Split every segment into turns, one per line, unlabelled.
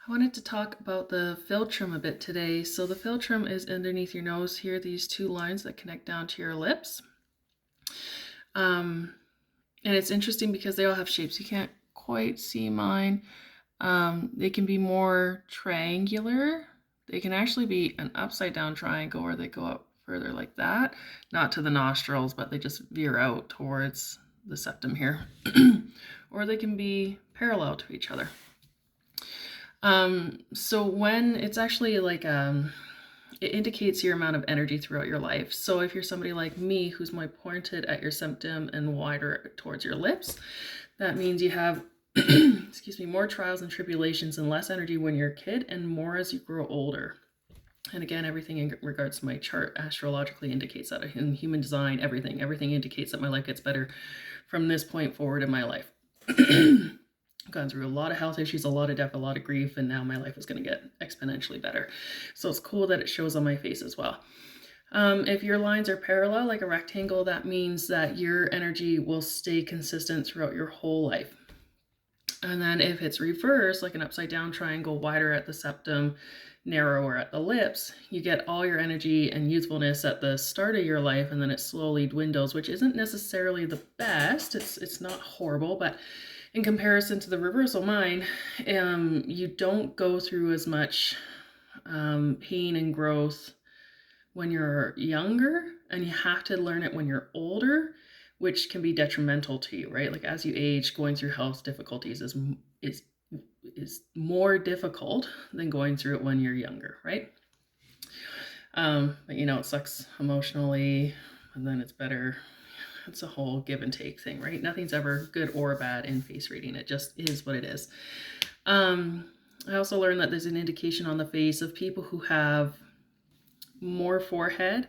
I wanted to talk about the philtrum a bit today. So the philtrum is underneath your nose here, these two lines that connect down to your lips. And it's interesting because they all have shapes. You can't quite see mine. They can be more triangular. They can actually be an upside down triangle or they go up further like that. Not to the nostrils, but they just veer out towards the septum here. Or they can be parallel to each other. So when it's actually like it indicates your amount of energy throughout your life. So if you're somebody like me who's more pointed at your septum and wider towards your lips, that means you have excuse me, more trials and tribulations and less energy when you're a kid and more as you grow older. And again, everything in regards to my chart astrologically indicates that. In human design, everything indicates that my life gets better from this point forward in my life. Gone through a lot of health issues, a lot of death, a lot of grief, and now my life is going to get exponentially better. So it's cool that it shows on my face as well. If your lines are parallel, like a rectangle, that means that your energy will stay consistent throughout your whole life. And then if it's reversed, like an upside down triangle, wider at the septum, narrower at the lips, you get all your energy and youthfulness at the start of your life, and then it slowly dwindles, which isn't necessarily the best. It's not horrible, but in comparison to the reversal mind, you don't go through as much pain and growth when you're younger, and you have to learn it when you're older, which can be detrimental to you, right? Like as you age, going through health difficulties is more difficult than going through it when you're younger, right? But it sucks emotionally, and then it's better. It's a whole give and take thing, right? Nothing's ever good or bad in face reading. It just is what it is. I also learned that there's an indication on the face of people who have more forehead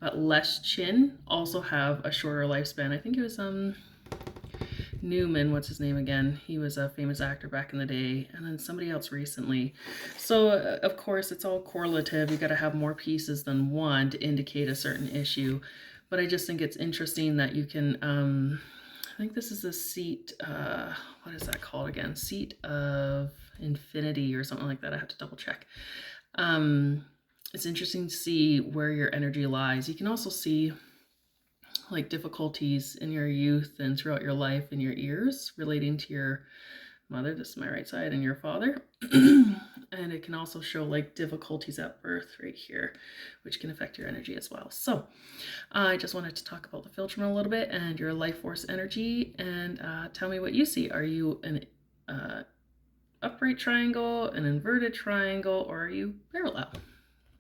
but less chin also have a shorter lifespan. I think it was Newman, what's his name again? He was a famous actor back in the day, and then somebody else recently. So of course it's all correlative. You got to have more pieces than one to indicate a certain issue. But I just think it's interesting that you can, I think this is a seat, what is that called again? Seat of infinity or something like that. I have to double check. It's interesting to see where your energy lies. You can also see like difficulties in your youth and throughout your life in your ears relating to your mother, this is my right side, and your father. And it can also show like difficulties at birth right here, which can affect your energy as well. So I just wanted to talk about the philtrum a little bit and your life force energy, and tell me what you see. Are you an upright triangle, an inverted triangle, or are you parallel?